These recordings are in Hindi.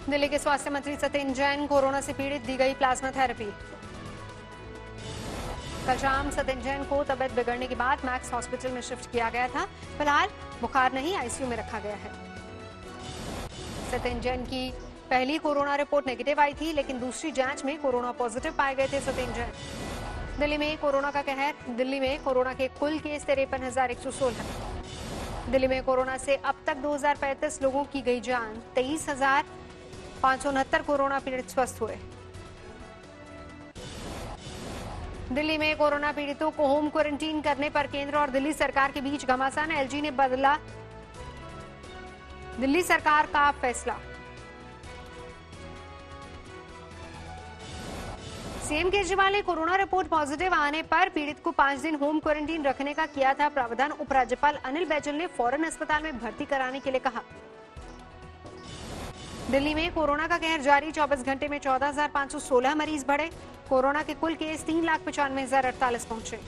दिल्ली के स्वास्थ्य मंत्री सत्येंद्र जैन कोरोना से पीड़ित, दी गई प्लाज्मा थेरेपी। कल शाम सत्येंद्र जैन को तबियत बिगड़ने के बाद मैक्स हॉस्पिटल में शिफ्ट किया गया था। फिलहाल बुखार नहीं, आईसीयू में रखा गया है। सत्येंद्र जैन की पहली कोरोना रिपोर्ट नेगेटिव आई थी, लेकिन दूसरी जांच में कोरोना पॉजिटिव पाए गए थे सत्येंद्र जैन। दिल्ली में कोरोना का कहर। दिल्ली में कोरोना के कुल केस 53,116। दिल्ली में कोरोना से अब तक 2,035 लोगों की गई जान। 23,569 कोरोना पीड़ित स्वस्थ हुए। दिल्ली में कोरोना पीड़ितों को होम क्वारंटीन करने पर केंद्र और दिल्ली सरकार के बीच घमासान। एलजी ने बदला दिल्ली सरकार का फैसला। सीएम केजरीवाल ने कोरोना रिपोर्ट पॉजिटिव आने पर पीड़ित को 5 दिन होम क्वारंटीन रखने का किया था प्रावधान। उपराज्यपाल अनिल बैजल ने फौरन अस्पताल में भर्ती कराने के लिए कहा। दिल्ली में कोरोना का कहर जारी। 24 घंटे में 14,516 मरीज बढ़े। कोरोना के कुल केस 3,95,048 पहुंचे।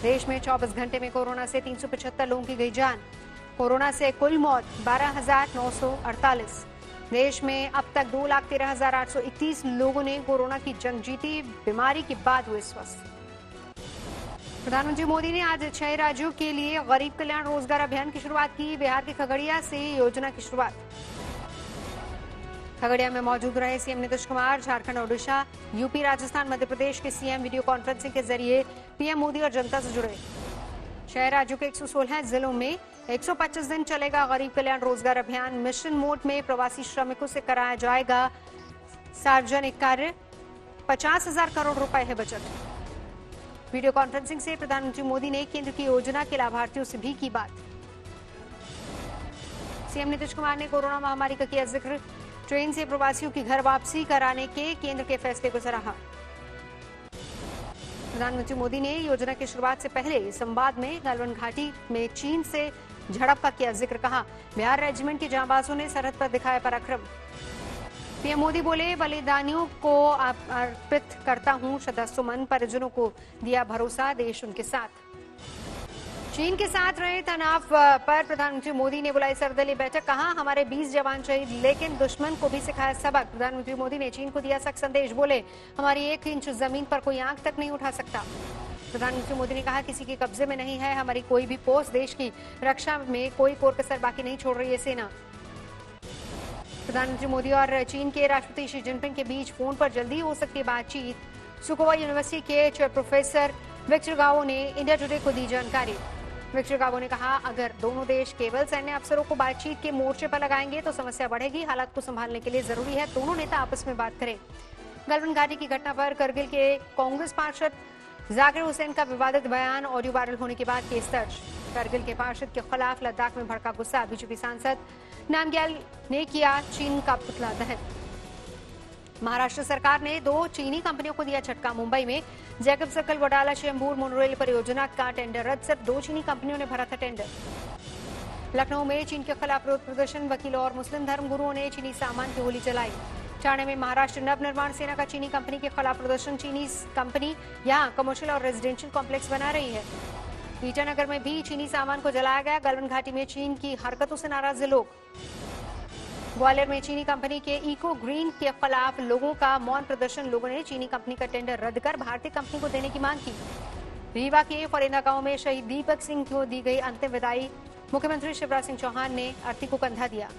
देश में 24 घंटे में कोरोना से 375 लोगों की गई जान। कोरोना से कुल मौत 12,948। देश में अब तक 2,13,831 लोगों ने कोरोना की जंग जीती। बीमारी के बाद हुए स्वस्थ। प्रधानमंत्री मोदी ने आज 6 राज्यों के लिए गरीब कल्याण रोजगार अभियान की शुरुआत की। बिहार के खगड़िया से योजना की शुरुआत। खगड़िया में मौजूद रहे सीएम नीतीश कुमार। झारखंड, ओडिशा, यूपी, राजस्थान, मध्य प्रदेश के सीएम वीडियो कॉन्फ्रेंसिंग के जरिए पीएम मोदी और जनता से जुड़े। 6 राज्यों के 116 जिलों में 125 दिन चलेगा गरीब कल्याण रोजगार अभियान। मिशन मोड में प्रवासी श्रमिकों से कराया जाएगा सार्वजनिक कार्य। 50,000 करोड़ रुपए है बजट। वीडियो कॉन्फ्रेंसिंग से प्रधानमंत्री मोदी ने केंद्र की योजना के लाभार्थियों से भी की बात। सीएम नीतीश कुमार ने कोरोना महामारी का किया जिक्र। ट्रेन से प्रवासियों की घर वापसी कराने के केंद्र के फैसले को सराहा। प्रधानमंत्री मोदी ने योजना की शुरुआत से पहले संवाद में गलवान घाटी में चीन से झड़प का किया जिक्र। कहा, बिहार रेजिमेंट के जांबाजों ने सरहद पर दिखाया पराक्रम। पीएम मोदी बोले, बलिदानियों को अर्पित करता हूं श्रद्धासुमन। परिजनों को दिया भरोसा, देश उनके साथ। चीन के साथ रहे तनाव पर प्रधानमंत्री मोदी ने बुलाई सर्वदलीय बैठक। कहा, हमारे 20 जवान शहीद, लेकिन दुश्मन को भी सिखाया सबक। प्रधानमंत्री मोदी ने चीन को दिया सख्त संदेश। बोले, हमारी 1 इंच जमीन पर कोई आंख तक नहीं उठा सकता। प्रधानमंत्री मोदी ने कहा, किसी के कब्जे में नहीं है हमारी कोई भी पोस्ट। देश की रक्षा में कोई कोर कसर बाकी नहीं छोड़ रही है सेना। प्रधानमंत्री मोदी और चीन के राष्ट्रपति शी जिनपिंग के बीच फोन पर जल्दी हो सकती है बातचीत। सुकोवा यूनिवर्सिटी के चेयर प्रोफेसर विक्टर गावो ने इंडिया टुडे को दी जानकारी। विक्टर गावो ने कहा, अगर दोनों देश केवल सैन्य अफसरों को बातचीत के मोर्चे पर लगाएंगे तो समस्या बढ़ेगी। हालात को संभालने के लिए जरूरी है दोनों नेता आपस में बात करें। गलवान घाटी की घटना पर करगिल के कांग्रेस पार्षद जाकिर हुसैन का विवादित बयान ऑडियो वायरल होने के बाद केस दर्ज। करगिल के पार्षद के खिलाफ लद्दाख में भड़का गुस्सा। बीजेपी सांसद नामग्याल ने किया चीन का पुतला दहन। महाराष्ट्र सरकार ने 2 चीनी कंपनियों को दिया झटका। मुंबई में Jacob circle Wadala Chembur monorail परियोजना का टेंडर रद्द। सिर्फ 2 चीनी कंपनियों ने भरा था टेंडर। लखनऊ में चीन के खिलाफ विरोध प्रदर्शन। वकीलों और मुस्लिम धर्म गुरुओं ने चीनी सामान की होली जलाई। ठाणे में महाराष्ट्र नवनिर्माण सेना का चीनी कंपनी के खिलाफ प्रदर्शन। चीनी कंपनी यहां कमर्शियल और रेजिडेंशियल कॉम्प्लेक्स बना रही है। ईटानगर में भी चीनी सामान को जलाया गया। गलवान घाटी में चीन की हरकतों से नाराज लोग। ग्वालियर में चीनी कंपनी के इको ग्रीन के खिलाफ लोगों का मौन प्रदर्शन। लोगों ने चीनी कंपनी का टेंडर रद्द कर भारतीय कंपनी को देने की मांग की। रीवा के फरेंदा गांव में शहीद दीपक सिंह को दी गई अंतिम विदाई। मुख्यमंत्री शिवराज सिंह चौहान ने अर्थी को कंधा दिया।